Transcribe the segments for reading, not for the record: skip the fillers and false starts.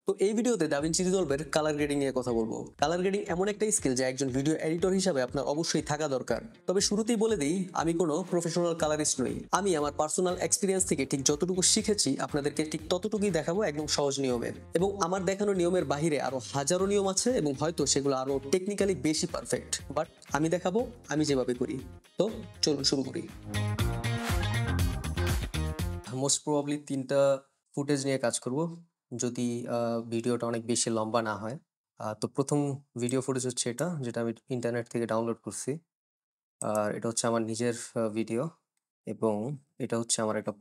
তো এই ভিডিওতে দাভিঞ্চি রিজলভের কালার গ্রেডিং নিয়ে কথা বলবো। কালার গ্রেডিং এমন একটা স্কিল যা একজন ভিডিও এডিটর হিসাবে আপনার অবশ্যই থাকা দরকার। তবে শুরুতেই বলে দিই, আমি কোনো প্রফেশনাল কালারিস্ট নই। আমি আমার পার্সোনাল এক্সপিরিয়েন্স থেকে ঠিক যতটুকু শিখেছি আপনাদেরকে ঠিক ততটুকুই দেখাবো, একদম সহজ নিয়মের। এবং আমার দেখানো নিয়মের বাহিরে আরো হাজারো নিয়ম আছে এবং হয়তো সেগুলো আরো টেকনিক্যালি বেশি পারফেক্ট, বাট আমি দেখাবো আমি যেভাবে করি। তো চলুন শুরু করি। মোস্ট প্রবাবলি ৩টা ফুটেজ নিয়ে কাজ করব, যদি ভিডিওটা অনেক বেশি লম্বা না হয়। তো প্রথম ভিডিও ফুটেজ হচ্ছে এটা, যেটা আমি ইন্টারনেট থেকে ডাউনলোড করছি। আর এটা হচ্ছে আমার নিজের ভিডিও, এবং এটা হচ্ছে আমার একটা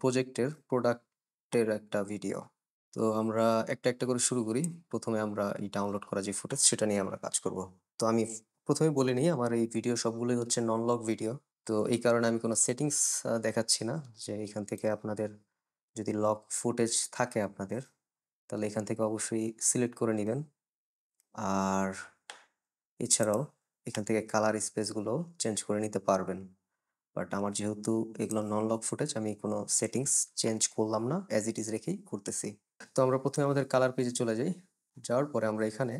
প্রোডাক্টের একটা ভিডিও। তো আমরা একটা একটা করে শুরু করি। প্রথমে আমরা এই ডাউনলোড করা যে ফুটেজ সেটা নিয়ে আমরা কাজ করব। তো আমি প্রথমে বলে নিই, আমার এই ভিডিও সবগুলোই হচ্ছে নন লক ভিডিও। তো এই কারণে আমি কোনো সেটিংস দেখাচ্ছি না, যে এখান থেকে আপনাদের যদি লক ফুটেজ থাকে আপনাদের, তাহলে এখান থেকে অবশ্যই সিলেক্ট করে নেবেন। আর এছাড়াও এখান থেকে কালার স্পেসগুলো চেঞ্জ করে নিতে পারবেন। বাট আমার যেহেতু এগুলো নন লক ফুটেজ, আমি কোনো সেটিংস চেঞ্জ করলাম না, অ্যাজ ইট ইজ রেখেই করতেছি। তো আমরা প্রথমে আমাদের কালার পেজে চলে যাই। যাওয়ার পরে আমরা এখানে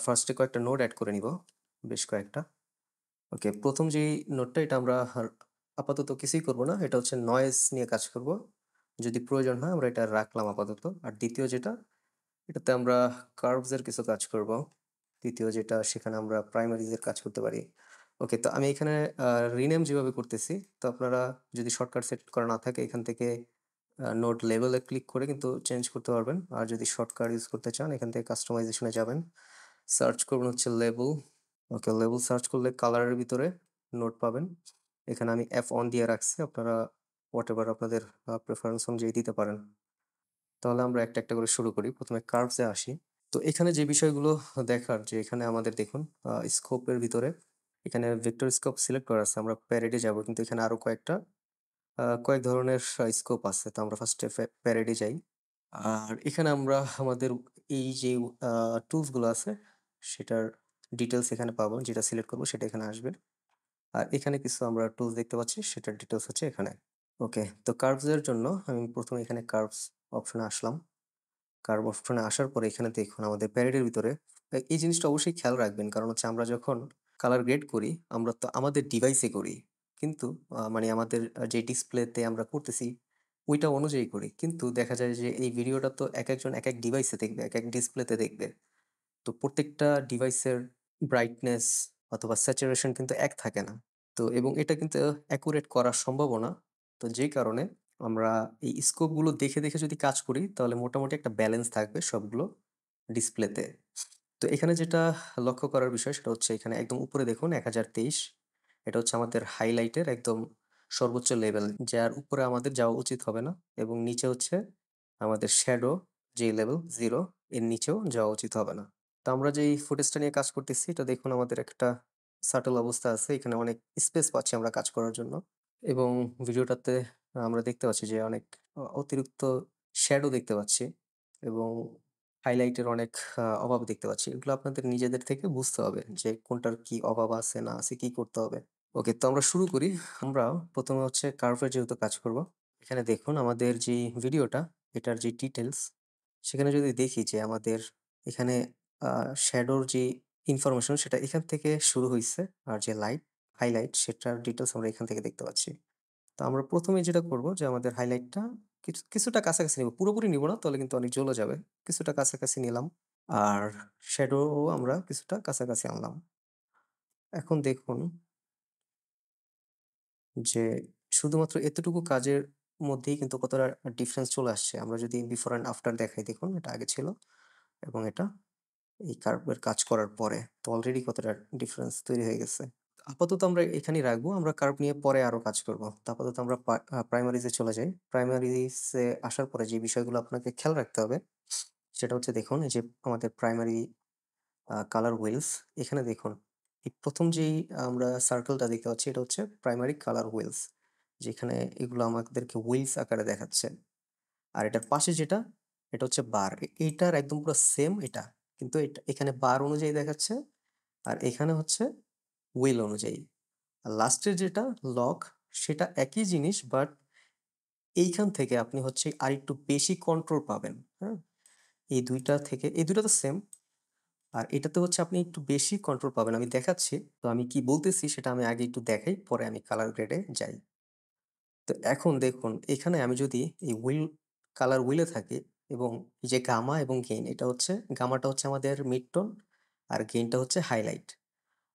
ফার্স্টে কয়েকটা নোড অ্যাড করে নিব, বেশ কয়েকটা। ওকে, প্রথম যেই নোডটা, এটা আমরা আপাতত কিছুই করব না, এটা হচ্ছে নয়েজ নিয়ে কাজ করব। যদি প্রয়োজন হয় আমরা এটা রাখলাম আপাতত। আর দ্বিতীয় যেটা, এটাতে আমরা কার্ভসের কিছু কাজ করব। তৃতীয় যেটা, সেখানে আমরা প্রাইমারিজের কাজ করতে পারি। ওকে, তো আমি এখানে রিনেম যেভাবে করতেছি, তো আপনারা যদি শর্টকাট সেট করা না থাকে, এখান থেকে নোড লেভেলে ক্লিক করে কিন্তু চেঞ্জ করতে পারবেন। আর যদি শর্টকাট ইউজ করতে চান, এখান থেকে কাস্টমাইজেশনে যাবেন, সার্চ করবেন হচ্ছে লেবেল। ওকে, লেবেল সার্চ করলে কালারের ভিতরে নোট পাবেন। এখানে আমি F1 দিয়ে রাখছি, আপনারা হোয়াটএভার আপনাদের প্রেফারেন্স অনুযায়ী দিতে পারেন। তাহলে আমরা একটা একটা করে শুরু করি। প্রথমে কার্ভসে আসি। তো এখানে যে বিষয়গুলো দেখার, যে এখানে আমাদের দেখুন স্কোপের ভিতরে এখানে ভেক্টর স্কোপ সিলেক্ট করা আছে। আমরা প্যারেডে যাব, কিন্তু এখানে আরো কয়েক ধরনের স্কোপ আছে। তো আমরা ফার্স্টে প্যারেডে যাই। আর এখানে আমরা আমাদের এই যে টুলস গুলো আছে, সেটার ডিটেলস এখানে পাবো। যেটা সিলেক্ট করবো সেটা এখানে আসবে। আর এখানে কিছু আমরা টুলস দেখতে পাচ্ছি, সেটার ডিটেলস হচ্ছে এখানে। ওকে, তো কার্ভস এর জন্য আমি প্রথমে এখানে কার্ভস অপশনে আসলাম। কার্ভ অপশনে আসার পরে এখানে দেখুন আমাদের প্যারেডের ভিতরে এই জিনিসটা অবশ্যই খেয়াল রাখবেন, কারণ হচ্ছে আমরা যখন কালার গ্রেড করি, আমরা তো আমাদের ডিভাইসে করি। কিন্তু মানে আমাদের যে ডিসপ্লেতে আমরা করতেছি, ওইটা অনুযায়ী করি। কিন্তু দেখা যায় যে এই ভিডিওটা তো একজন এক এক ডিভাইসে দেখবে, এক এক ডিসপ্লেতে দেখবে। তো প্রত্যেকটা ডিভাইসের ব্রাইটনেস অথবা স্যাচুরেশন কিন্তু এক থাকে না। তো এবং এটা কিন্তু অ্যাকুরেট করা সম্ভবও না। তো যেই কারণে আমরা এই স্কোপগুলো দেখে দেখে যদি কাজ করি, তাহলে মোটামুটি একটা ব্যালেন্স থাকবে সবগুলো ডিসপ্লেতে। তো এখানে যেটা লক্ষ্য করার বিষয়, সেটা হচ্ছে এখানে একদম উপরে দেখুন 1023। এটা হচ্ছে আমাদের হাইলাইটের একদম সর্বোচ্চ লেভেল, যার উপরে আমাদের যাওয়া উচিত হবে না। এবং নিচে হচ্ছে আমাদের শ্যাডো, যে লেভেল 0, এর নিচেও যাওয়া উচিত হবে না। তো আমরা যেই ফুটেজটা নিয়ে কাজ করতেছি, এটা দেখুন আমাদের একটা সাটল অবস্থা আছে। এখানে অনেক স্পেস পাচ্ছি আমরা কাজ করার জন্য। এবং ভিডিওটাতে আমরা দেখতে পাচ্ছি যে অনেক অতিরিক্ত শ্যাডো দেখতে পাচ্ছি, এবং হাইলাইটের অনেক অভাব দেখতে পাচ্ছি। এগুলো আপনাদের নিজেদের থেকে বুঝতে হবে যে কোনটার কি অভাব আছে না আছে, কি করতে হবে। ওকে, তো আমরা শুরু করি। আমরা প্রথমে হচ্ছে কার্ভের যেহেতু কাজ করব, এখানে দেখুন আমাদের যে ভিডিওটা, এটার যে ডিটেলস, সেখানে যদি দেখি যে আমাদের এখানে শ্যাডোর যে ইনফরমেশন, সেটা এখান থেকে শুরু হইছে। আর যে হাইলাইট, সেটার ডিটেলস আমরা এখান থেকে দেখতে পাচ্ছি। তো আমরা প্রথমে যেটা করব, যে আমাদের হাইলাইটটা কিছুটা কাছাকাছি নিব, পুরোপুরি নিব না, তাহলে কিন্তু অনেক জ্বলে যাবে। কিছুটা কাছাকাছি নিলাম। আর শ্যাডো আমরা কিছুটা কাছাকাছি আনলাম। এখন দেখুন যে শুধুমাত্র এতটুকু কাজের মধ্যেই কিন্তু কতটা ডিফারেন্স চলে আসছে। আমরা যদি বিফোর অ্যান্ড আফটার দেখাই, দেখুন এটা আগে ছিল এবং এটা এই কার্ভের কাজ করার পরে, তো অলরেডি কতটা ডিফারেন্স তৈরি হয়ে গেছে। আপাতত আমরা এখানেই রাখবো, আমরা কার্ভ নিয়ে পরে আরো কাজ করব। তো আপাতত আমরা প্রাইমারিজে চলে যাই। প্রাইমারিজে আসার পরে যে বিষয়গুলো আপনাকে খেয়াল রাখতে হবে, সেটা হচ্ছে দেখুন এই যে আমাদের প্রাইমারি কালার হুইলস। এখানে দেখুন এই প্রথম যেই আমরা সার্কেলটা দেখতে পাচ্ছি, এটা হচ্ছে প্রাইমারি কালার হুইলস, যেখানে এগুলো আমাদেরকে হুইলস আকারে দেখাচ্ছে। আর এটার পাশে যেটা, এটা হচ্ছে বার। এইটার একদম পুরো সেম এটা, কিন্তু এটা এখানে বার অনুযায়ী দেখাচ্ছে, আর এখানে হচ্ছে হুইল অনুযায়ী। আর লাস্টের যেটা লক, সেটা একই জিনিস, বাট এইখান থেকে আপনি হচ্ছে আরেকটু বেশি কন্ট্রোল পাবেন। হ্যাঁ, এই ২ টা থেকে এই ২ টা তো সেম। আর এটাতে হচ্ছে আপনি একটু বেশি কন্ট্রোল পাবেন। আমি দেখাচ্ছি। তো আমি কি বলতেছি সেটা আমি আগে একটু দেখাই, পরে আমি কালার গ্রেডে যাই। তো এখন দেখুন এখানে আমি যদি এই কালার হুইলে থাকি এবং এই যে গামা এবং গেইন এটা হচ্ছে গামাটা হচ্ছে আমাদের মিড টোন আর গেইনটা হচ্ছে হাইলাইট।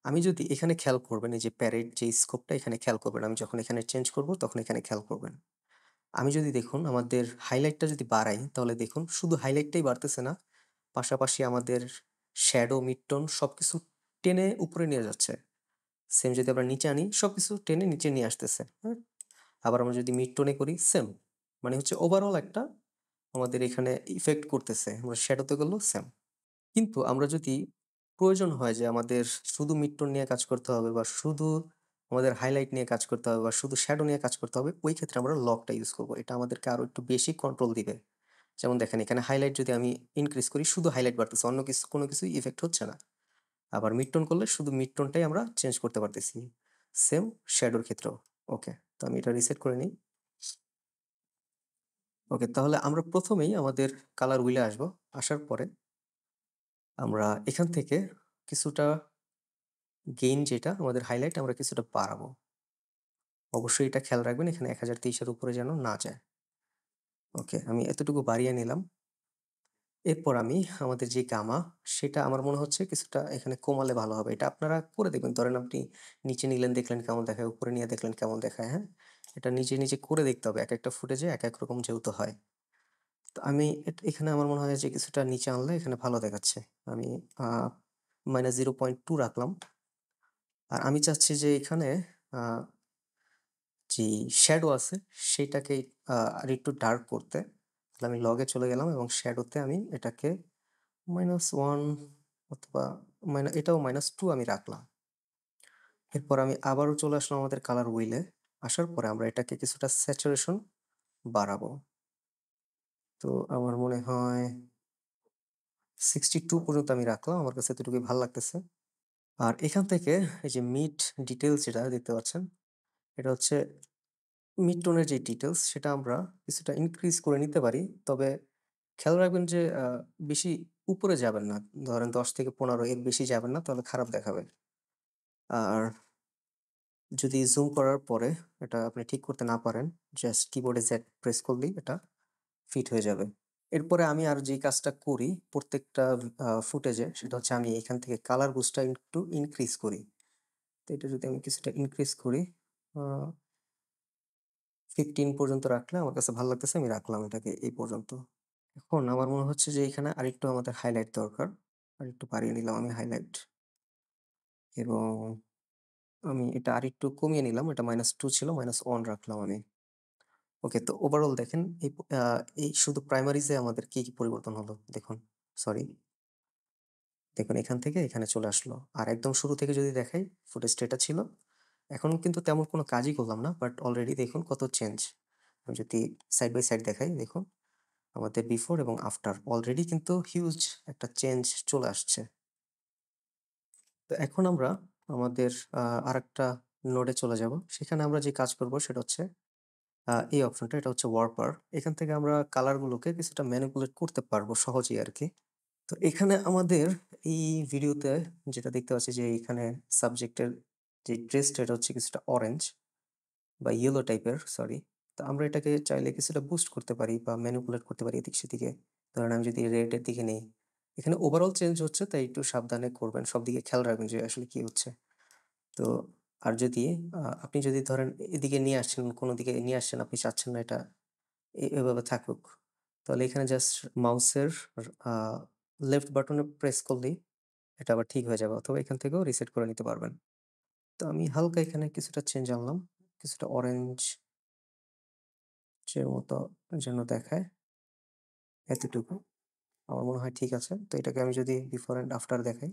আমি যদি এখানে খেয়াল করবেন এই যে প্যারেট যে স্কোপটা এখানে খেয়াল করবেন। আমি যখন এখানে চেঞ্জ করব তখন এখানে খেয়াল করবেন। আমি যদি দেখুন আমাদের হাইলাইটটা যদি বাড়াই তাহলে দেখুন শুধু হাইলাইটটাই বাড়তেছে না, পাশাপাশি আমাদের শ্যাডো, মিড টোন সবকিছু টেনে উপরে নিয়ে যাচ্ছে। সেম যদি আমরা নিচে আনি সবকিছু টেনে নিচে নিয়ে আসতেছে। হ্যাঁ? আবার আমরা যদি মিড টোনে করি সেম। মানে হচ্ছে ওভারঅল একটা আমাদের এখানে ইফেক্ট করতেছে। আমরা শ্যাডোতে গেলেও সেম। কিন্তু আমরা যদি প্রয়োজন হয় যে আমাদের শুধু মিড টোন নিয়ে কাজ করতে হবে বা শুধু আমাদের হাইলাইট নিয়ে কাজ করতে হবে বা শুধু শ্যাডো নিয়ে কাজ করতে হবে, ওই ক্ষেত্রে আমরা লকটা ইউজ করব। এটা আমাদেরকে আরো একটু বেশি কন্ট্রোল দিবে। যেমন দেখেন এখানে হাইলাইট যদি আমি ইনক্রিজ করি শুধু হাইলাইট বাড়তেছে, অন্য কিছু কোনো কিছুই ইফেক্ট হচ্ছে না। আবার মিড টোন করলে শুধু মিড টোনটাই আমরা চেঞ্জ করতে পারতেছি। সেম শ্যাডোর ক্ষেত্রেও। ওকে, তো আমি এটা রিসেট করে নিই। ওকে, তাহলে আমরা প্রথমেই আমাদের কালার হুইলে আসবো। আসার পরে আমরা এখান থেকে কিছুটা গেইন যেটা আমাদের হাইলাইট আমরা কিছুটা বাড়াবো। অবশ্যই এটা খেয়াল রাখবেন এখানে ১০২৩ এর উপরে যেন না যায়। ওকে, আমি এতটুকু বাড়িয়ে নিলাম। এরপর আমি আমাদের যে গামা সেটা আমার মনে হচ্ছে কিছুটা এখানে কমালে ভালো হবে। এটা আপনারা করে দেখবেন। ধরেন আপনি নিচে নিলেন দেখলেন কেমন দেখায়, উপরে নিয়ে দেখলেন কেমন দেখায়, হ্যাঁ? এটা নিজে, নিজে করে দেখতে হবে। একেকটা ফুটেজে একেক রকম যেহেতু হয়। তো আমি এখানে আমার মনে হয় যে কিছুটা নিচে আনলে এখানে ভালো দেখাচ্ছে। আমি আ -0.2 রাখলাম। আর আমি চাচ্ছি যে এখানে আ যে শ্যাডো আছে সেটাকে আরেকটু ডার্ক করতে। তাহলে আমি লগ এ চলে গেলাম এবং শ্যাডোতে আমি এটাকে -1 অথবা এটাও -2 আমি রাখলাম। এরপর আমি আবারও চলে আসলাম আমাদের কালার হুইলে। আসার পরে আমরা এটাকে কিছুটা স্যাচুরেশন বাড়াবো। তো আমার মনে হয় 62 পর্যন্ত আমি রাখলাম। আমার কাছে এতটুকুই ভাল লাগতেছে। আর এখান থেকে এই যে মিড ডিটেইলস যেটা দেখতে পাচ্ছেন, এটা হচ্ছে মিড টোনের যে ডিটেইলস সেটা আমরা কিছুটা ইনক্রিজ করে নিতে পারি। তবে খেয়াল রাখবেন যে বেশি উপরে যাবেন না। ধরেন ১০ থেকে ১৫ এর বেশি যাবেন না তাহলে খারাপ দেখাবে। আর যদি জুম করার পরে এটা আপনি ঠিক করতে না পারেন, জাস্ট কিবোর্ডে Z প্রেস করলেই এটা ফিট হয়ে যাবে। এরপরে আমি আর যেই কাজটা করি প্রত্যেকটা ফুটেজে সেটা হচ্ছে আমি এখান থেকে কালার বুস্টটা একটু ইনক্রিজ করি। তো এটা যদি আমি কিছুটা ইনক্রিজ করি আ 15 পর্যন্ত রাখলে আমার কাছে ভাল লাগতেছে। আমি রাখলাম এটাকে এই পর্যন্ত। এখন আমার মনে হচ্ছে যে এখানে আরেকটু আমাদের হাইলাইট দরকার। আরেকটু বাড়িয়ে নিলাম আমি হাইলাইট এবং আমি এটা আরেকটু কমিয়ে নিলাম। এটা -2 ছিল, -1 রাখলাম আমি। ওকে, তো ওভারঅল দেখেন এই শুধু প্রাইমারিজ এ আমাদের কি, কি পরিবর্তন হলো দেখুন। সরি। দেখুন এখান থেকে এখানে চলে আসলো। আর একদম শুরু থেকে যদি দেখাই ফুটেজটা এটা ছিল। এখন কিন্তু তেমন কোনো কাজই করলাম না। বাট অলরেডি দেখুন কত চেঞ্জ। আমি যদি সাইড বাই সাইড দেখাই দেখুন আমাদের বিফোর এবং আফটার অলরেডি কিন্তু হিউজ একটা চেঞ্জ চলে আসছে। তো এখন আমরা আমাদের আরেকটা নোডে চলে যাব। সেখানে আমরা যে কাজ করব সেটা হচ্ছে এই অপশনটা এটা হচ্ছে ওয়ার্পার। এখান থেকে আমরা কালার গুলোকে কিছুটা ম্যানিপুলেট করতে পারবো সহজেই আরকি। তো এখানে আমাদের এই ভিডিওতে যেটা দেখতে পাচ্ছি যে এখানে সাবজেক্টের যে ড্রেসটা এটা হচ্ছে কিছুটা অরেঞ্জ বা ইয়েলো টাইপের সরি। তো আমরা এটাকে চাইলে কিছুটা বুস্ট করতে পারি বা ম্যানিপুলেট করতে পারি এদিক সেদিকে। ধরেন আমি যদি রেড এর দিকে নেই, এখানে ওভারঅল চেঞ্জ হচ্ছে তাই একটু সাবধানে করবেন। সব দিকে খেয়াল রাখবেন যে আসলে কি হচ্ছে। তো আর যদি আপনি যদি ধরেন এদিকে নিয়ে আসছেন, কোনো দিকে নিয়ে আসছেন, আপনি চাচ্ছেন না এটা এভাবে থাকুক। তাহলে এখানে জাস্ট মাউসের আ লেফট বাটনে প্রেস করলেই এটা আবার ঠিক হয়ে যাবে অথবা এখান থেকেও রিসেট করে নিতে পারবেন। তো আমি হালকা এখানে কিছুটা চেঞ্জ আনলাম। কিছুটা অরেঞ্জ এর মতো যেন দেখায় এতটুকু। আমার মনে হয় ঠিক আছে। তো এটাকে আমি যদি বিফোর অ্যান্ড আফটার দেখাই,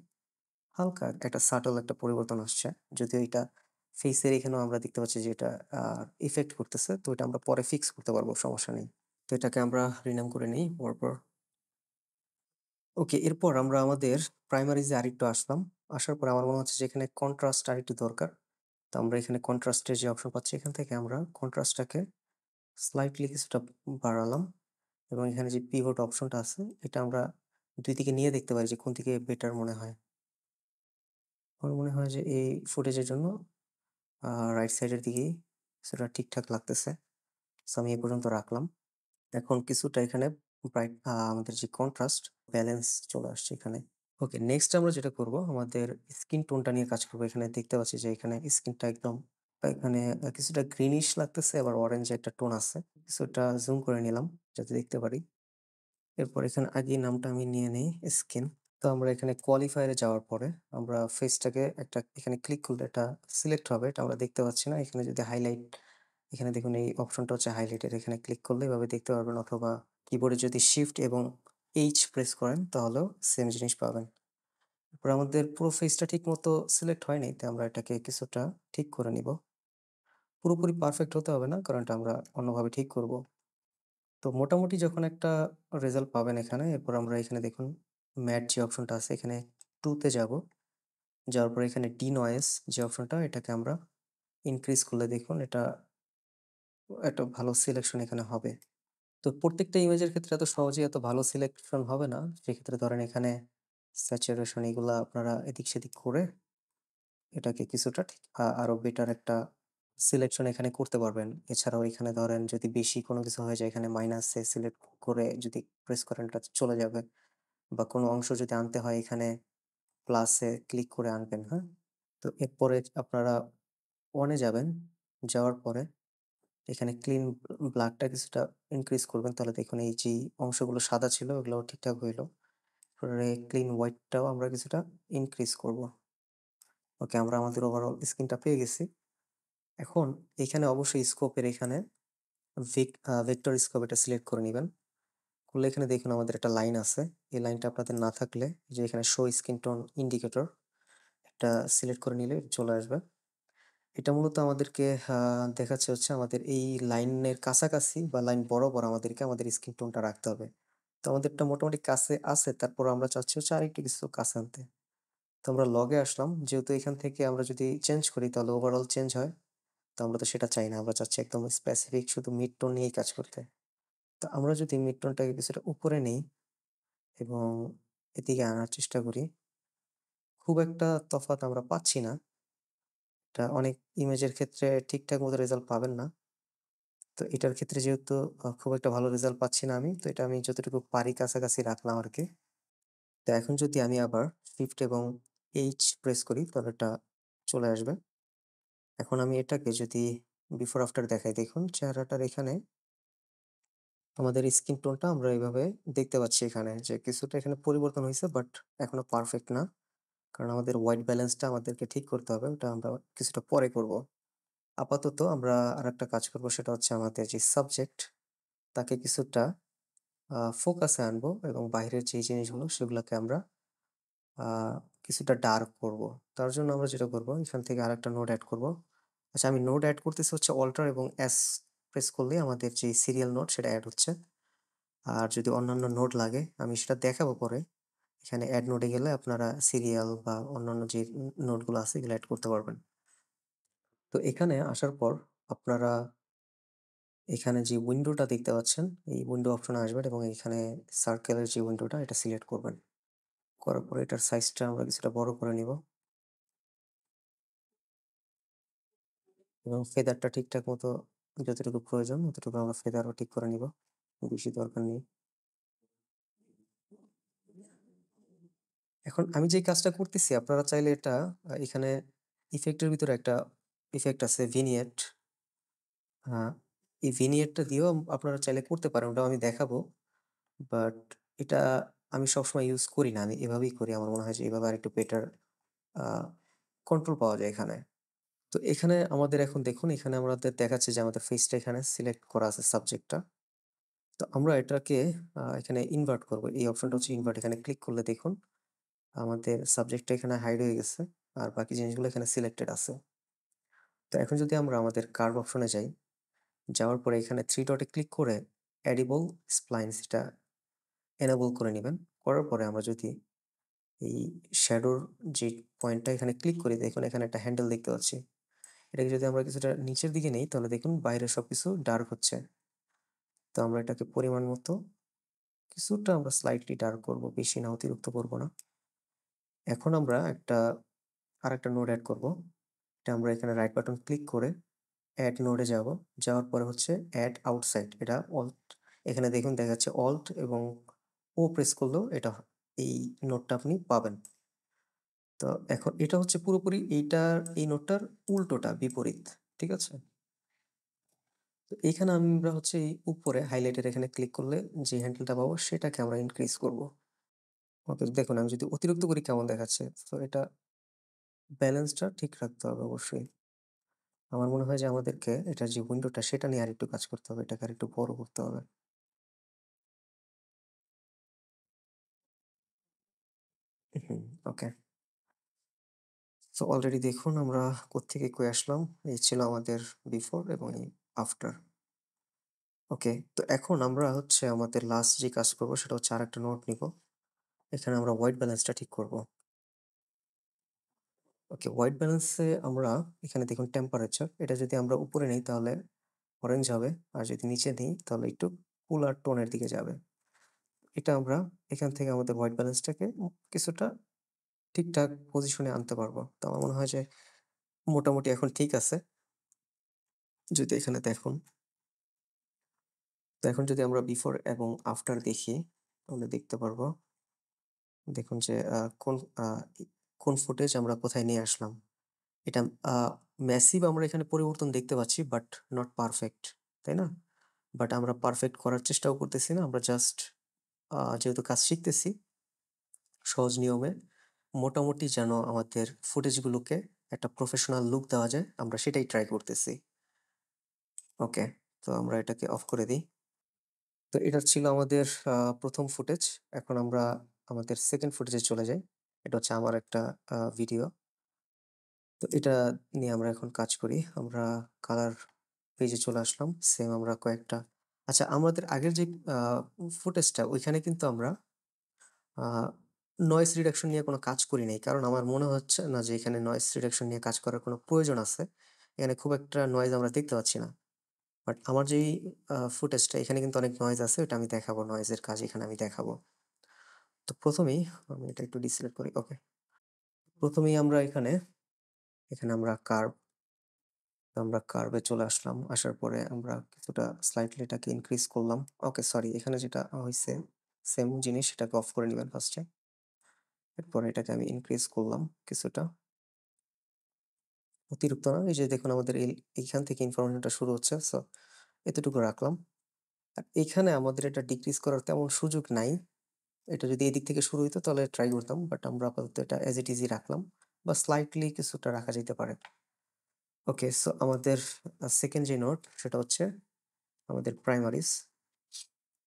হালকা একটা সাটল একটা পরিবর্তন আসছে। যদিও এটা ফেসের এখানেও আমরা দেখতে পাচ্ছি যে এটা আ ইফেক্ট করতেছে। তো এটা আমরা পরে ফিক্স করতে পারবো, সমস্যা নেই। তো এটাকে আমরা রিনেম করে নেই ওয়ার্পার। ওকে, এরপর আমরা আমাদের প্রাইমারিজ এ আরেকটু আসলাম। আসার পরে আমার মনে হচ্ছে যে এখানে কন্ট্রাস্ট আরেকটু দরকার। তো আমরা এখানে কন্ট্রাস্ট এর যে অপশন পাচ্ছি এখান থেকে আমরা কন্ট্রাস্টটাকে স্লাইটলি কিছুটা বাড়ালাম এবং এখানে যে পিভট অপশনটা আছে এটা আমরা ২ দিকে নিয়ে দেখতে পারি যে কোন দিকে বেটার মনে হয়। আমার মনে হয় যে এই ফুটেজের জন্য রাইট সাইডের দিকেই সেটা ঠিকঠাক লাগতেছে। সো আমি এ পর্যন্ত রাখলাম। এখন কিছুটা এখানে আমাদের যে কন্ট্রাস্ট ব্যালেন্স চলে আসছে এখানে। ওকে, নেক্সট আমরা যেটা করব আমাদের স্কিন টোনটা নিয়ে কাজ করব। এখানে দেখতে পাচ্ছি যে এখানে স্কিনটা একদম এখানে কিছুটা গ্রিনিশ লাগতেছে, আবার অরেঞ্জ একটা টোন আছে। কিছুটা জুম করে নিলাম যাতে দেখতে পারি। এরপর এখানে আগেই নামটা আমি নিয়ে নেই স্কিন। তো আমরা এখানে কোয়ালিফায়ার এ যাওয়ার পরে আমরা ফেসটাকে একটা এখানে ক্লিক করলে এটা সিলেক্ট হবে। এটা আমরা দেখতে পাচ্ছি না। এখানে যদি হাইলাইট, এখানে দেখুন এই অপশনটা হচ্ছে হাইলাইটের, এখানে ক্লিক করলে এভাবে দেখতে পারবেন, অথবা কিবোর্ডে যদি শিফট এবং এইচ প্রেস করেন তাহলেও সেম জিনিস পাবেন। এরপর আমাদের পুরো ফেসটা ঠিকমতো সিলেক্ট হয়নি, তাই আমরা এটাকে কিছুটা ঠিক করে নিব। পুরোপুরি পারফেক্ট হতে হবে না, কারণ এটা আমরা অন্যভাবে ঠিক করব। তো মোটামুটি যখন একটা রেজাল্ট পাবেন এখানে, এরপর আমরা এখানে দেখুন ম্যাট যে অপশনটা আছে এখানে 2 তে যাব। যাওয়ার পরে এখানে ডিনয়েজ যে অপশনটা, এটাকে আমরা ইনক্রিজ করলে দেখুন এটা একটা ভালো সিলেকশন এখানে হবে। তো প্রত্যেকটা ইমেজের ক্ষেত্রে এত সহজেই এত ভালো সিলেকশন হবে না। সেক্ষেত্রে ধরেন এখানে স্যাচুরেশন এগুলা আপনারা এদিক সেদিক করে এটাকে কিছুটা ঠিক আরো বেটার একটা সিলেকশন এখানে করতে পারবেন। এছাড়াও এখানে ধরেন যদি বেশি কোনো কিছু হয়ে যায়, এখানে মাইনাসে সিলেক্ট করে যদি প্রেস করেন এটা চলে যাবে। বা কোনো অংশ যদি আনতে হয় এখানে প্লাসে ক্লিক করে আনবেন, হ্যাঁ? তো এরপরে আপনারা অন এ যাবেন। যাওয়ার পরে এখানে ক্লিন ব্লাডটা কিছুটা ইনক্রিজ করবেন। তাহলে দেখুন এই যেই অংশগুলো সাদা ছিল ওগুলোও ঠিকঠাক হইল। পরে ক্লিন হোয়াইটটাও আমরা কিছুটা ইনক্রিজ করব। ওকে, আমরা আমাদের ওভারঅল স্ক্রিনটা পেয়ে গেছি। এখন এইখানে অবশ্যই স্কোপের এখানে ভেক্টর স্কোপ এটা সিলেক্ট করে নিবেন। করলে এখানে দেখুন আমাদের একটা লাইন আছে। এই লাইনটা আপনাদের না থাকলে যে এখানে শো স্কিন টোন ইন্ডিকেটর এটা সিলেক্ট করে নিলে চলে আসবে। এটা মূলত আমাদেরকে দেখাচ্ছে হচ্ছে আমাদের এই লাইনের কাছাকাছি বা লাইন বরাবর আমাদেরকে আমাদের স্কিন টোনটা রাখতে হবে। তো আমাদেরটা মোটামুটি কাছে আছে, তারপর আমরা চাচ্ছি হচ্ছে আরেকটু কিছু কাছে আনতে। তো আমরা লগে আসলাম। যেহেতু এখান থেকে আমরা যদি চেঞ্জ করি তাহলে ওভারঅল চেঞ্জ হয়। তো আমরা তো সেটা চাই না। আমরা চাচ্ছি একদম স্পেসিফিক শুধু মিড টোন নিয়েই কাজ করতে। তো আমরা যদি মিড টোনটাকে কিছুটা উপরে নেই এবং এদিকে আনার চেষ্টা করি, খুব একটা তফাৎ আমরা পাচ্ছি না। এটা অনেক ইমেজের ক্ষেত্রে ঠিকঠাক মতো রেজাল্ট পাবেন না। তো এটার ক্ষেত্রে যেহেতু খুব একটা ভালো রেজাল্ট পাচ্ছি না আমি, তো এটা আমি যতটুকু পারি কাছাকাছি রাখলাম আরকি। তো এখন যদি আমি আবার শিফট এবং এইচ প্রেস করি তাহলে এটা চলে আসবে। এখন আমি এটাকে যদি বিফোর আফটার দেখাই, দেখুন চেহারাটার এখানে আমাদের স্কিন টোনটা আমরা এভাবে দেখতে পাচ্ছি এখানে যে কিছুটা এখানে পরিবর্তন হইছে, বাট এখনো পারফেক্ট না। কারণ আমাদের হোয়াইট ব্যালেন্সটা আমাদেরকে ঠিক করতে হবে। ওটা আমরা কিছুটা পরে করব। আপাতত আমরা আরেকটা কাজ করব, সেটা হচ্ছে আমাদের যে সাবজেক্ট তাকে কিছুটা ফোকাসে আনবো এবং বাইরের যে জিনিসগুলো সেগুলাকে আমরা আ কিছুটা ডার্ক করব। তার জন্য আমরা যেটা করব, এখান থেকে আরেকটা নোড এড করব। আচ্ছা, আমি নোড এড করতেছি হচ্ছে অল্টার এবং এস প্রেস করলেই আমাদের যে সিরিয়াল নোড সেটা এড হচ্ছে। আর যদি অন্যান্য নোড লাগে আমি সেটা দেখাবো পরে। এখানে এড নোডে গেলে আপনারা সিরিয়াল বা অন্যান্য যে নোডগুলো আছে এগুলো এড করতে পারবেন। তো এখানে আসার পর আপনারা এখানে যে উইন্ডোটা দেখতে পাচ্ছেন, এই উইন্ডো অপশনে আসবেন এবং এখানে সার্কেলের যে উইন্ডোটা এটা সিলেক্ট করবেন। করার পরে এটার সাইজটা আমরা কিছুটা বড় করে নিব এবং ফেদারটা ঠিকঠাক মতো যতটুকু প্রয়োজন ততটুকু আমরা ফেদারও ঠিক করে নিব। বেশি দরকার নেই। এখন আমি যেই কাজটা করতেছি আপনারা চাইলে এটা এখানে ইফেক্টের ভিতরে একটা ইফেক্ট আছে ভিনিয়েট। আ এই ভিনিয়েটটা দিয়েও আপনারা চাইলে করতে পারেন। ওটাও আমি দেখাবো। বাট এটা আমি সবসময় ইউজ করি না। আমি এভাবেই করি। আমার মনে হয় যে এভাবে আরেকটু বেটার আ কন্ট্রোল পাওয়া যায় এখানে। তো এখানে আমাদের এখন দেখুন, এখানে আমাদের দেখাচ্ছে যে আমাদের ফেসটা এখানে সিলেক্ট করা আছে সাবজেক্টটা। তো আমরা এটাকে এখানে ইনভার্ট করব। এই অপশনটা হচ্ছে ইনভার্ট। এখানে ক্লিক করলে দেখুন আমাদের সাবজেক্টটা এখানে হাইড হয়ে গেছে। আর বাকি জিনিসগুলো এখানে সিলেক্টেড আছে। তো এখন যদি আমরা আমাদের কার্ভ অপশনে যাই, যাওয়ার পরে এখানে 3 ডটে ক্লিক করে এডিবল স্প্লাইনস এটা এনেবল করে নিবেন। করার পরে আমরা যদি এই শ্যাডোর যে পয়েন্টটা এখানে ক্লিক করি, দেখুন এখানে একটা হ্যান্ডেল দেখতে পাচ্ছি। এটাকে যদি আমরা কিছুটা নিচের দিকে নেই তাহলে দেখুন বাইরে সবকিছু ডার্ক হচ্ছে। তো আমরা এটাকে পরিমাণ মতো কিছুটা আমরা স্লাইটলি ডার্ক করব, বেশি না, অতিরিক্ত করব না। এখন আমরা আরেকটা নোড এড করব। এটা আমরা এখানে রাইট বাটন ক্লিক করে এড নোডে যাব। যাওয়ার পরে হচ্ছে এড আউটসাইড, এটা অল্ট, এখানে দেখুন দেখা যাচ্ছে অল্ট এবং ও প্রেস করলেও এটা এই নোডটা আপনি পাবেন। তো এখন এটা হচ্ছে পুরোপুরি এই নোডটার উল্টোটা, বিপরীত। ঠিক আছে? তো এখানে আমরা হচ্ছে এই উপরে হাইলাইটের এখানে ক্লিক করলে যে হ্যান্ডেলটা পাবো সেটাকে আমরা ইনক্রিজ করব। ওকে, দেখুন আমি যদি অতিরিক্ত করি কেমন দেখাচ্ছে। তো এটা ব্যালেন্সটা ঠিক রাখতে হবে অবশ্যই। আমার মনে হয় যে আমাদেরকে এটার যে উইন্ডোটা সেটা নিয়ে আরেকটু কাজ করতে হবে। এটাকে আরেকটু বড় করতে হবে। হুম, ওকে। সো অলরেডি দেখুন আমরা কোত্থেকে কই আসলাম। এই ছিল আমাদের বিফোর এবং এই আফটার। ওকে, তো এখন আমরা হচ্ছে আমাদের লাস্ট যে কাজ করব সেটা হচ্ছে আরেকটা নোট নিব। এখানে আমরা হোয়াইট ব্যালেন্সটা ঠিক করব। ওকে, হোয়াইট ব্যালেন্সে আমরা এখানে দেখুন টেম্পারেচার, এটা যদি আমরা উপরে নেই তাহলে অরেঞ্জ হবে, আর যদি নিচে নেই তাহলে একটু কুলার টোনের দিকে যাবে। এটা আমরা এখান থেকে আমাদের হোয়াইট ব্যালেন্সটাকে কিছুটা ঠিকঠাক পজিশনে আনতে পারবো। তো আমার মনে হয় যে মোটামুটি এখন ঠিক আছে। যদি এখানে দেখুন, তো এখন যদি আমরা বিফোর এবং আফটার দেখি তাহলে দেখতে পারবো, দেখুন যে কোন আ ই কোন ফুটেজ আমরা কোথায় নিয়ে আসলাম। এটা আ ম্যাসিভ আমরা এখানে পরিবর্তন দেখতে পাচ্ছি, বাট নট পারফেক্ট, তাই না? বাট আমরা পারফেক্ট করার চেষ্টাও করতেছি না। আমরা জাস্ট যেহেতু কাজ শিখতেছি সহজ নিয়মে, মোটামুটি যেন আমাদের ফুটেজগুলোকে একটা প্রফেশনাল লুক দেওয়া যায়, আমরা সেটাই ট্রাই করতেছি। ওকে, তো আমরা এটাকে অফ করে দেই। তো এটা ছিল আমাদের ১ম ফুটেজ। এখন আমরা আমাদের 2nd ফুটেজে চলে যাই। এটা হচ্ছে আমার একটা ভিডিও। তো এটা নিয়ে আমরা এখন কাজ করি। আমরা কালার পেজে চলে আসলাম। সেম আমরা কয়েকটা, আচ্ছা, আমাদের আগের যে আ ফুটেজটা ওইখানে কিন্তু আমরা আ নয়েজ রিডাকশন নিয়ে কোনো কাজ করি নাই। কারণ আমার মনে হচ্ছে না যে এখানে নয়েজ রিডাকশন নিয়ে কাজ করার কোনো প্রয়োজন আছে। এখানে খুব একটা নয়েজ আমরা দেখতে পাচ্ছি না। বাট আমার যেই ফুটেজটা এখানে কিন্তু অনেক নয়েজ আছে। ওটা আমি দেখাবো, নয়েজের কাজ এখানে আমি দেখাবো। তো ১ম এই আমি এটা একটু ডিসিলেক্ট করি। ওকে। ১ম এই আমরা এখানে আমরা কার্ভে চলে আসলাম। আসার পরে আমরা কিছুটা স্লাইটলি এটাকে ইনক্রিজ করলাম। ওকে, সরি, এখানে যেটা হইছে সেম জিনিস, এটাকে অফ করে নিবেন ফার্স্টে। এরপরে এটাকে আমি ইনক্রিজ করলাম কিছুটা। অতিরিক্ত না। এই যে দেখুন আমাদের এইখান থেকে ইনফরমেশনটা শুরু হচ্ছে। সো এতটুকু রাখলাম। আর এখানে আমাদের এটা ডিক্রিজ করার তেমন সুযোগ নাই। এটা যদি এদিক থেকে শুরু হইতো তাহলে ট্রাই করতাম। বাট আমরা আপাতত এটা এজ ইট ইজই রাখলাম। বা স্লাইটলি কিছুটা রাখা যাইতে পারে। ওকে, সো আমাদের 2nd যে নোট সেটা হচ্ছে আমাদের প্রাইমারিজ।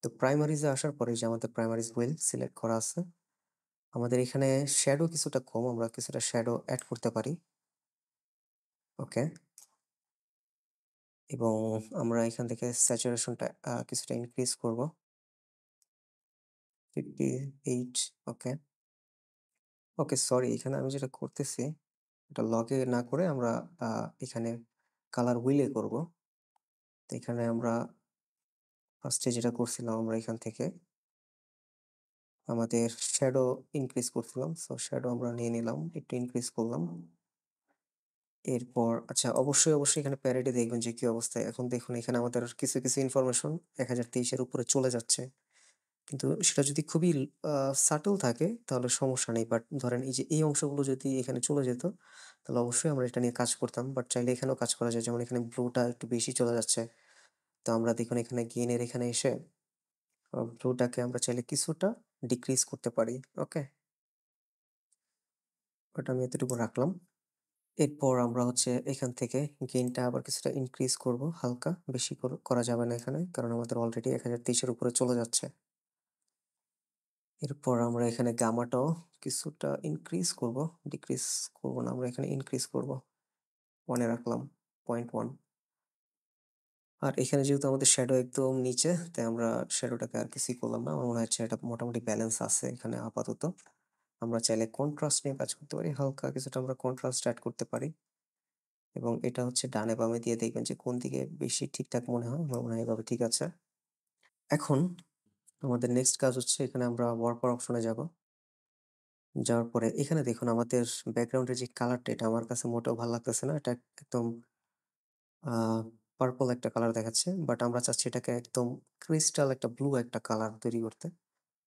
তো প্রাইমারিজ এ আসার পরে যে আমাদের প্রাইমারিজ হুইল সিলেক্ট করা আছে। আমাদের এখানে শ্যাডো কিছুটা কম, আমরা কিছুটা শ্যাডো এড করতে পারি। ওকে, এবং আমরা এখান থেকে স্যাচুরেশনটা কিছুটা ইনক্রিজ করব। 58। ওকে। ওকে, সরি, এখানে আমি যেটা করতেছি এটা লগে না করে আমরা আ এখানে কালার হুইল এ করব। তো এখানে আমরা ফার্স্টে যেটা করছিলাম আমরা এখান থেকে আমাদের শ্যাডো ইনক্রিজ করছিলাম। সো শ্যাডো আমরা নিয়ে নিলাম, একটু ইনক্রিজ করলাম। এরপর আচ্ছা, অবশ্যই এখানে প্যারেডে দেখবেন যে কি অবস্থায়। এখন দেখুন এখানে আমাদের কিছু ইনফরমেশন ১০২৩ এর উপরে চলে যাচ্ছে। কিন্তু সেটা যদি খুবই আ সাটল থাকে তাহলে সমস্যা নেই। বাট ধরেন এই যে এই অংশগুলো যদি এখানে চলে যেত, তাহলে অবশ্যই আমরা এটা নিয়ে কাজ করতাম। বাট চাইলে এখানেও কাজ করা যায়। যেমন এখানে ব্লুটা একটু বেশি চলে যাচ্ছে। তো আমরা দেখুন এখানে গেইন এর এখানে এসে ব্লুটাকে আমরা চাইলে কিছুটা ডিক্রিজ করতে পারি। ওকে? ওটা আমি এতটুকু রাখলাম। এরপর আমরা হচ্ছে এখান থেকে গেইনটা আবার কিছুটা ইনক্রিজ করব হালকা। বেশি করা যাবে না এখানে। কারণ আমাদের অলরেডি ১০২৩ এর উপরে চলে যাচ্ছে। এরপর আমরা এখানে গামাটাও কিছুটা ইনক্রিজ করব। ডিক্রিজ করব না। আমরা এখানে ইনক্রিজ করব। 1 এ রাখলাম। 0.1। আর এখানে যেহেতু আমাদের শ্যাডো একদম নিচে, তাই আমরা শ্যাডোটাকে আর কিছুই করলাম না। আমার মনে হচ্ছে এটা মোটামুটি ব্যালেন্স আছে এখানে আপাতত। আমরা চাইলে কন্ট্রাস্ট নিয়ে কাজ করতে পারি। হালকা কিছুটা আমরা কন্ট্রাস্ট এড করতে পারি। এবং এটা হচ্ছে ডানে বামে দিয়ে দেখবেন যে কোন দিকে বেশি ঠিকঠাক মনে হয়। আমার মনে হয় এভাবে ঠিক আছে। এখন আমাদের নেক্সট কাজ হচ্ছে এখানে আমরা ওয়ার্কার অপশনে যাব। যাওয়ার পরে এখানে দেখুন আমাদের ব্যাকগ্রাউন্ডের যে কালারটা এটা আমার কাছে মোটেও ভাল লাগতেছে না। এটা একদম আ পার্পল একটা কালার দেখাচ্ছে। বাট আমরা চাচ্ছি এটাকে একদম ক্রিস্টাল একটা ব্লু একটা কালার তৈরি করতে।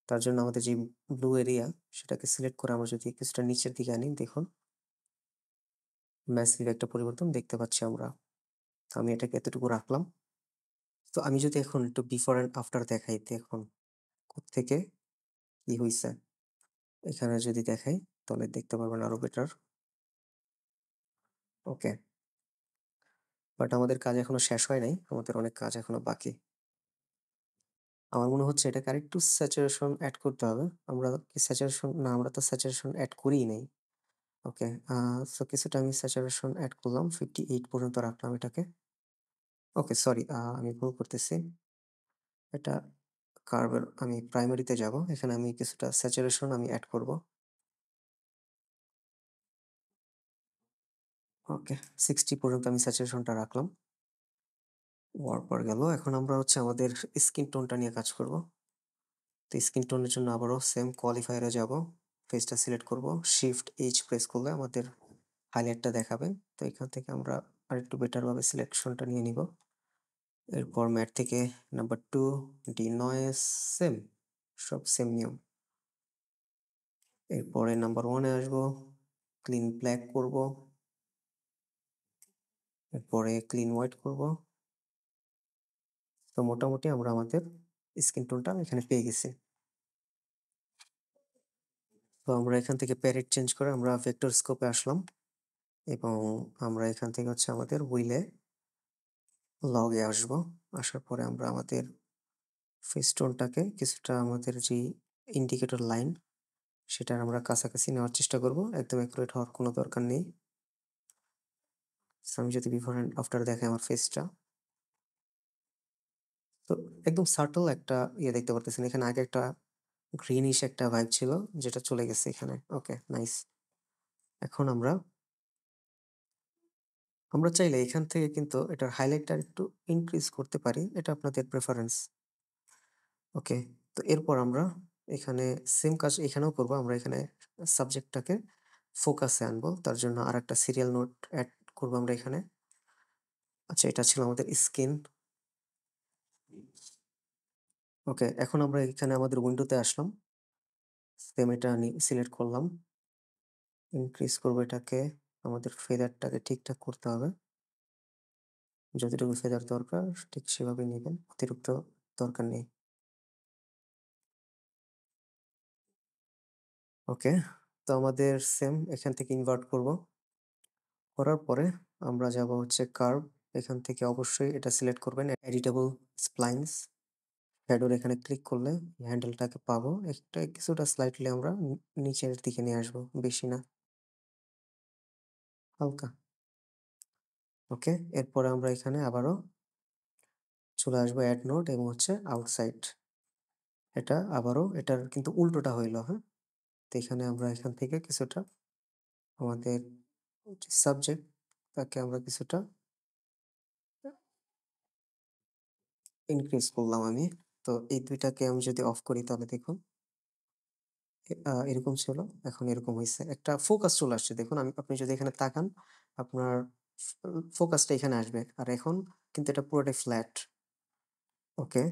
তার জন্য আমাদের যে ব্লু এরিয়া সেটাকে সিলেক্ট করে আমরা যদি কিছুটা নিচের দিকে আনি দেখুন, ম্যাসিভ একটা পরিবর্তন দেখতে পাচ্ছি আমরা। তো আমি এটাকে এতটুকু রাখলাম। তো আমি যদি এখন একটু বিফোর অ্যান্ড আফটার দেখাই দেখুন কোত্থেকে কি হইছে। এখানে যদি দেখাই তাহলে দেখতে পারবেন আরো বেটার। ওকে। বাট আমাদের কাজ এখনো শেষ হয় নাই। আমাদের অনেক কাজ এখনো বাকি। আমার মনে হচ্ছে এটাকে আরেকটু স্যাচুরেশন এড করতে হবে। আমরা কি স্যাচুরেশন না আমরা তো স্যাচুরেশন এড করিই নাই। ওকে, সো কিছুটা আমি স্যাচুরেশন এড করলাম। 58 পর্যন্ত রাখলাম এটাকে। ওকে সরি, আমি ভুল করতেছি। এটা কার্ভের আমি প্রাইমারিতে যাব। এখানে আমি কিছুটা স্যাচুরেশন আমি এড করব। ওকে, 60 পর্যন্ত আমি স্যাচুরেশনটা রাখলাম। হওয়ার পর গেল। এখন আমরা হচ্ছে আমাদের স্কিন টোনটা নিয়ে কাজ করব। তো স্কিন টোনের জন্য আবারও সেম কোয়ালিফায়ার এ যাব। ফেসটা সিলেক্ট করব। শিফট এইচ প্রেস করলে আমাদের হাইলাইটটা দেখাবে। তো এখান থেকে আমরা আরেকটু বেটার ভাবে সিলেকশনটা নিয়ে নিব। এরপর ম্যাট থেকে নাম্বার 2 ডিনয়েজ সেম, সব সেম নিয়ম। এরপরে নাম্বার 1 এ আসবো। ক্লিন ব্ল্যাক করব। এরপরে ক্লিন হোয়াইট করব। তো মোটামুটি আমরা আমাদের স্কিন টোনটা এখানে পেয়ে গেছি। তো আমরা এখান থেকে প্যারেট চেঞ্জ করে আমরা ভেক্টর স্কোপে আসলাম এবং আমরা এখান থেকে হচ্ছে আমাদের হুইলে লগে আসবো। আসার পরে আমরা আমাদের ফেস টোনটাকে কিছুটা আমাদের যে ইন্ডিকেটর লাইন সেটার আমরা কাছাকাছি নেওয়ার চেষ্টা করব। একদম অ্যাকুরেট হওয়ার কোনো দরকার নেই। সো আমি যদি বিফোর অ্যান্ড আফটার দেখাই আমার ফেসটা, তো একদম সাটল একটা দেখতে পারতেছেন। এখানে আগে একটা গ্রিনিশ একটা ভাইব ছিল যেটা চলে গেছে এখানে। ওকে, নাইস। এখন আমরা চাইলে এখান থেকে কিন্তু এটার হাইলাইটটা একটু ইনক্রিজ করতে পারি। এটা আপনাদের প্রেফারেন্স। ওকে। তো এরপর আমরা এখানে সেম কাজ এখানেও করব। আমরা এখানে সাবজেক্টটাকে ফোকাসে আনবো। তার জন্য আরেকটা সিরিয়াল নোট এড করব আমরা এখানে। আচ্ছা, এটা ছিল আমাদের স্কিন। ওকে, এখন আমরা এখানে আমাদের উইন্ডোতে আসলাম। সেম এটা সিলেক্ট করলাম। ইনক্রিজ করব এটাকে। আমাদের ফেদারটাকে ঠিকঠাক করতে হবে। যতটুকু ফেদার দরকার ঠিক সেভাবেই নিবেন। অতিরিক্ত দরকার নেই। ওকে। তো আমাদের সেম এখান থেকে ইনভার্ট করব। করার পরে আমরা যাব হচ্ছে কার্ভ। এখান থেকে অবশ্যই এটা সিলেক্ট করবেন এডিটেবল স্প্লাইনস। শ্যাডোর এখানে ক্লিক করলে হ্যান্ডেলটাকে পাবো। একটা কিছুটা স্লাইটলি আমরা নিচের দিকে নিয়ে আসবো, বেশি না, হালকা। ওকে, এরপরে আমরা এখানে আবারও চলে আসবো অ্যাড নোড এবং হচ্ছে আউটসাইড। এটা আবারও এটার কিন্তু উল্টোটা হইল, হ্যাঁ। তো এখানে আমরা এখান থেকে কিছুটা আমাদের সাবজেক্ট তাকে আমরা কিছুটা ইনক্রিজ করলাম আমি। তো এই ২ টাকে আমি যদি অফ করি তাহলে দেখুন এরকম ছিল, এখন এরকম হইছে। একটা ফোকাস চলে আসছে দেখুন। আপনি যদি এখানে তাকান আপনার ফোকাসটা এখানে আসবে। আর এখন কিন্তু এটা পুরোটাই ফ্ল্যাট। ওকে।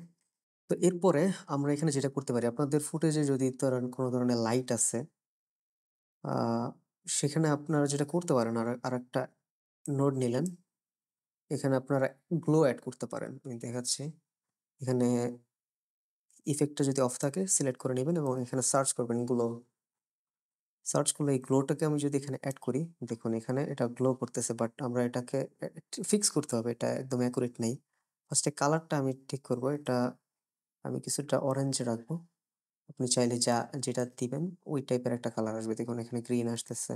তো এরপরে আমরা এখানে যেটা করতে পারি, আপনাদের ফুটেজে যদি ধরেন কোনো ধরনের লাইট আছে, আ সেখানে আপনারা যেটা করতে পারেন আরেকটা নোড নিলেন। এখানে আপনারা গ্লো এড করতে পারেন। আমি দেখাচ্ছি। এখানে ইফেক্টটা যদি অফ থাকে সিলেক্ট করে নিবেন এবং এখানে সার্চ করবেন গ্লো। সার্চ করলে এই গ্লোটাকে আমি যদি এখানে এড করি, দেখুন এখানে এটা গ্লো করতেছে। বাট আমরা এটাকে ফিক্স করতে হবে। এটা একদম অ্যাকুরেট নেই। ফার্স্টে কালারটা আমি ঠিক করব। এটা আমি কিছুটা অরেঞ্জ রাখবো। আপনি চাইলে যেটা দিবেন ওই টাইপের একটা কালার আসবে। দেখুন এখানে গ্রিন আসতেছে,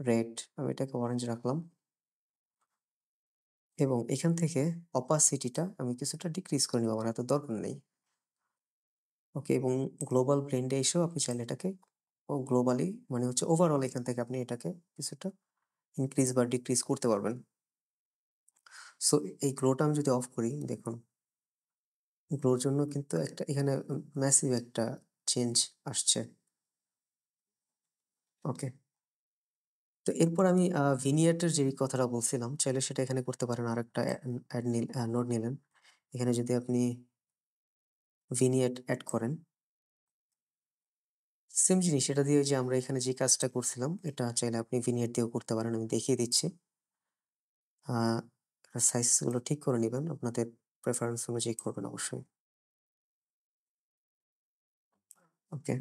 রেড। আমি এটাকে অরেঞ্জ রাখলাম এবং এখান থেকে অপাসিটিটা আমি কিছুটা ডিক্রিজ করে নিব। আমার এত দরকার নেই। ওকে, এবং গ্লোবাল ব্লেন্ডে এসেও আপনি চাইলে এটাকে গ্লোবালি মানে হচ্ছে ওভারঅল এখান থেকে আপনি এটাকে কিছুটা ইনক্রিজ বা ডিক্রিজ করতে পারবেন। সো এই গ্লোটা আমি যদি অফ করি দেখুন গ্রোর জন্য কিন্তু একটা এখানে ম্যাসিভ একটা চেঞ্জ আসছে। ওকে। তো এরপর আমি ভিনিয়েটের যেই কথাটা বলছিলাম, চাইলে সেটা এখানে করতে পারেন। আরেকটা নোড নিলেন। এখানে যদি আপনি ভিনিয়েট এড করেন, সেম জিনিস এটা দিয়ে যে আমরা এখানে যে কাজটা করছিলাম, এটা চাইলে আপনি ভিনিয়েট দিয়েও করতে পারেন। আমি দেখিয়ে দিচ্ছি। আ সাইজগুলো ঠিক করে নিবেন। আপনাদের প্রেফারেন্স অনুযায়ী করবেন অবশ্যই। ওকে।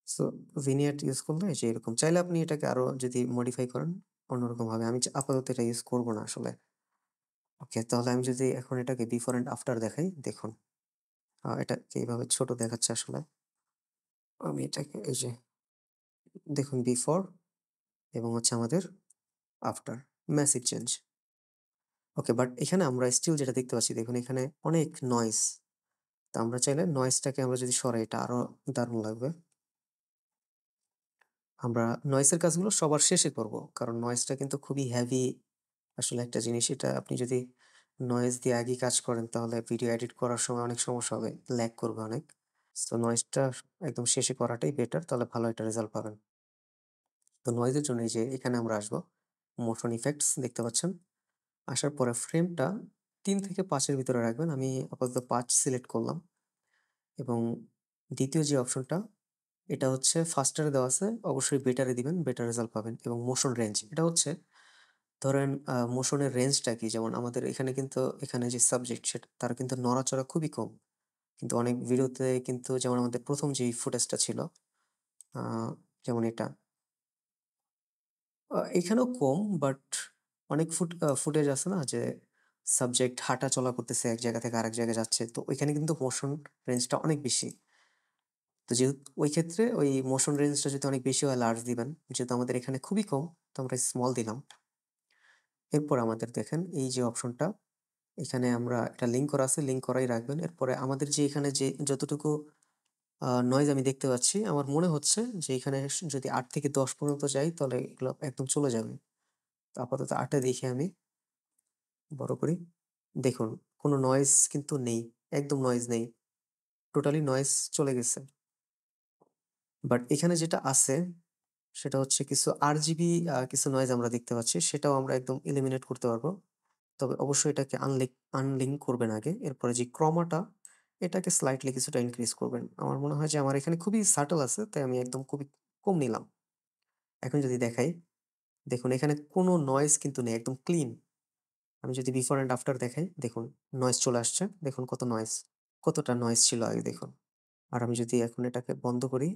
সো ভিনিয়েট ইউজ করলে এই যে এরকম। চাইলে আপনি এটাকে আরো যদি মডিফাই করেন অন্যরকম হবে। আমি আপাতত এটা ইউজ করব না আসলে। ওকে, তাহলে আমি যদি এখন এটাকে বিফোর অ্যান্ড আফটার দেখাই, দেখুন। এটাকে এভাবে ছোট দেখাচ্ছে আসলে। আমি এটাকে এই যে দেখুন বিফোর এবং হচ্ছে আমাদের after. Massive change. Okay, but এখানে আমরা স্টিল যেটা দেখতে পাচ্ছি, দেখুন এখানে অনেক নয়েজ। তো আমরা চাইলে নয়েজটাকে আমরা যদি সরাই, এটা আরো দারুণ লাগবে। আমরা নয়েজের কাজগুলো সবার শেষে করব। কারণ নয়েজটা কিন্তু খুবই হেভি আসলে একটা জিনিস। এটা আপনি যদি নয়েজ দিয়ে আগেই কাজ করেন তাহলে ভিডিও এডিট করার সময় অনেক সমস্যা হবে। ল্যাগ করবে অনেক। সো নয়েজটা একদম শেষে করাটাই বেটার। তাহলে ভালো একটা রেজাল্ট পাবেন। তো নয়েজের জন্য এই যে এখানে আমরা আসবো। মোশন ইফেক্টস দেখতে পাচ্ছেন। আসার পরে ফ্রেমটা ৩ থেকে ৫ এর ভিতরে রাখবেন। আমি আপাতত ৫ সিলেক্ট করলাম এবং দ্বিতীয় যে অপশনটা, এটা হচ্ছে ফাস্টারে দেওয়া আছে। অবশ্যই বেটারে দিবেন, বেটার রেজাল্ট পাবেন। এবং মোশন রেঞ্জ, এটা হচ্ছে ধরেন মোশনের রেঞ্জটা কি? যেমন আমাদের এখানে কিন্তু এখানে যে সাবজেক্ট সেটা তার কিন্তু নড়াচড়া খুবই কম। কিন্তু অনেক ভিডিওতে কিন্তু যেমন আমাদের ১ম যেই ফুটেজটা ছিল, আ যেমন এটা। এখানেও কম, বাট অনেক ফুটেজ আছে না যে সাবজেক্ট হাঁটা চলা করতেছে, এক জায়গা থেকে আরেক জায়গায় যাচ্ছে। তো ওইখানে কিন্তু মোশন রেঞ্জটা অনেক বেশি। তো যেহেতু ওই ক্ষেত্রে ওই মোশন রেঞ্জটা যদি অনেক বেশি হয় লার্জ দিবেন। যেহেতু আমাদের এখানে খুবই কম, তো আমরা স্মল দিলাম। এরপর আমাদের দেখেন এই যে অপশনটা, এখানে আমরা একটা লিঙ্ক করা আছে, লিঙ্ক করাই রাখবেন। এরপরে আমাদের যে এখানে যে যতটুকু নয়েজ আমি দেখতে পাচ্ছি, আমার মনে হচ্ছে যে এখানে যদি ৮ থেকে ১০ পর্যন্ত যাই তাহলে এগুলো একদম চলে যাবে। তো আপাতত ৮ এ দেখি আমি, বড় করি। দেখুন কোনো নয়েজ কিন্তু নেই। একদম নয়েজ নেই। টোটালি নয়েজ চলে গেছে। বাট এখানে যেটা আছে সেটা হচ্ছে কিছু RGB কিছু নয়েজ আমরা দেখতে পাচ্ছি। সেটাও আমরা একদম এলিমিনেট করতে পারবো। তবে অবশ্যই এটাকে আনলিঙ্ক করবেন আগে। এরপরে যে ক্রমাটা, এটাকে স্লাইটলি কিছুটা ইনক্রিজ করবেন। আমার মনে হয় যে আমার এখানে খুবই সাটল আছে, তাই আমি একদম খুবই কম নিলাম। এখন যদি দেখাই, দেখুন এখানে কোনো নয়েজ কিন্তু নেই, একদম ক্লিন। আমি যদি বিফোর অ্যান্ড আফটার দেখাই, দেখুন নয়েজ চলে আসছে। দেখুন কত নয়েজ, কতটা নয়েজ ছিল আগে দেখুন। আর আমি যদি এখন এটাকে বন্ধ করি,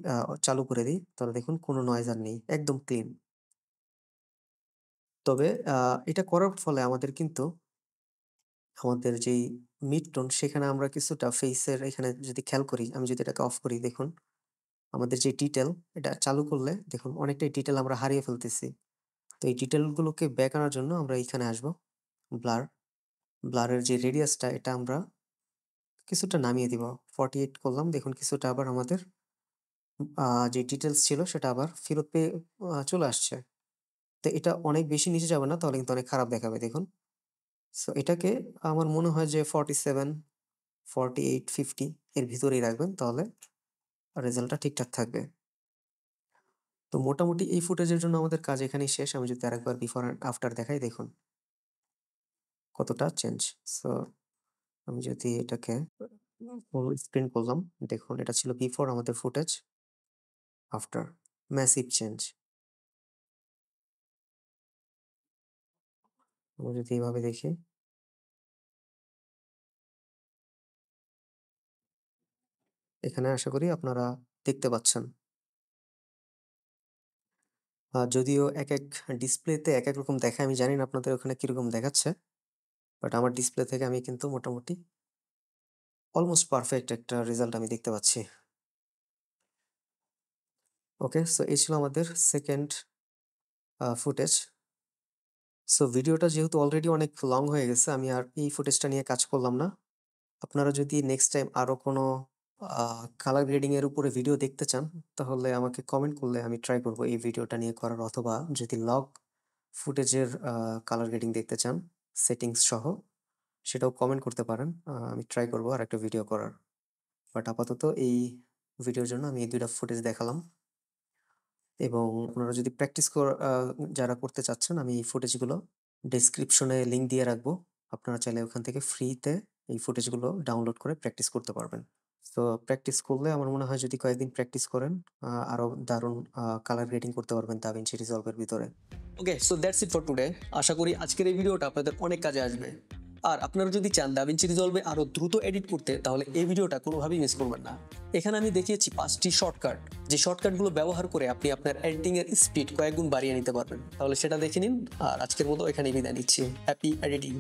চালু করে দিই, তাহলে দেখুন কোনো নয়েজ আর নেই, একদম ক্লিন। তবে আ এটা করার ফলে আমাদের কিন্তু আমাদের যেই মিড টোন, সেখানে আমরা কিছুটা ফেইসের এখানে যদি খেয়াল করি, আমি যদি এটাকে অফ করি, দেখুন আমাদের যে ডিটেইল, এটা চালু করলে দেখুন অনেকটাই ডিটেইল আমরা হারিয়ে ফেলতেছি। তো এই ডিটেইল গুলোকে ব্যাক আনার জন্য আমরা এইখানে আসবো। ব্লার, ব্লারের যে রেডিয়াসটা এটা আমরা কিছুটা নামিয়ে দিব। 48 করলাম। দেখুন কিছুটা আবার আমাদের আ যে ডিটেইলস ছিল সেটা আবার ফেরত পেয়ে চলে আসছে। তো এটা অনেক বেশি নিচে যাবে না, তাহলে কিন্তু অনেক খারাপ দেখাবে দেখুন। সো এটাকে আমার মনে হয় যে 47, 48, 50 এর ভিতরেই রাখবেন, তাহলে রেজাল্টটা ঠিকঠাক থাকবে। তো মোটামুটি এই ফুটেজের জন্য আমাদের কাজ এখানেই শেষ। আমি যদি আরেকবার বিফোর অ্যান্ড আফটার দেখাই, দেখুন কতটা চেঞ্জ। সো আমি যদি এটাকে ফুল স্ক্রিন করলাম, দেখুন এটা ছিল বিফোর আমাদের ফুটেজ, আফটার ম্যাসিভ চেঞ্জ। আমরা যদি এভাবে দেখি, এখানে আশা করি আপনারা দেখতে পাচ্ছেন। যদিও একেক ডিসপ্লেতে একেক রকম দেখায়, আমি জানি না আপনাদের ওখানে কিরকম দেখাচ্ছে। বাট আমার ডিসপ্লে থেকে আমি কিন্তু মোটামুটি অলমোস্ট পারফেক্ট একটা রেজাল্ট আমি দেখতে পাচ্ছি। ওকে, সো এই ছিল আমাদের 2nd ফুটেজ। সো ভিডিওটা যেহেতু অলরেডি অনেক লং হয়ে গেছে, আমি আর এই ফুটেজটা নিয়ে কাজ করলাম না। আপনারা যদি নেক্সট টাইম আরো কোনো আ কালার গ্রেডিং এর উপরে ভিডিও দেখতে চান, তাহলে আমাকে কমেন্ট করলে আমি ট্রাই করব এই ভিডিওটা নিয়ে করার। অথবা যদি লগ ফুটেজের কালার গ্রেডিং দেখতে চান সেটিংস সহ, সেটাও কমেন্ট করতে পারেন। আমি ট্রাই করব আরেকটা ভিডিও করার। বাট আপাতত এই ভিডিওর জন্য আমি এই ২ টা ফুটেজ দেখালাম এবং আপনারা যদি প্র্যাকটিস যারা করতে চাচ্ছেন, আমি এই ফুটেজগুলো ডেসক্রিপশনে লিংক দিয়ে রাখবো। আপনারা চাইলে ওখান থেকে ফ্রিতে এই ফুটেজগুলো ডাউনলোড করে প্র্যাকটিস করতে পারবেন। তো প্র্যাকটিস করলে আমার মনে হয় যদি কয়েকদিন প্র্যাকটিস করেন, আরো দারুণ কালার গ্রেডিং করতে পারবেন DaVinci Resolve এর ভিতরে। Okay, so that's it for today. আশা করি আজকের এই ভিডিওটা আপনাদের অনেক কাজে আসবে। আর আপনারা যদি চান DaVinci Resolve এ আরো দ্রুত এডিট করতে, তাহলে এই ভিডিওটা কোনোভাবেই মিস করবেন না। এখানে আমি দেখিয়েছি 5টি শর্টকাট, যে শর্টকাটগুলো ব্যবহার করে আপনি আপনার এডিটিং এর স্পিড কয়েক গুণ বাড়িয়ে নিতে পারবেন। তাহলে সেটা দেখে নিন। আর আজকের মতো এখানেই বিদায় নিচ্ছি। Happy editing.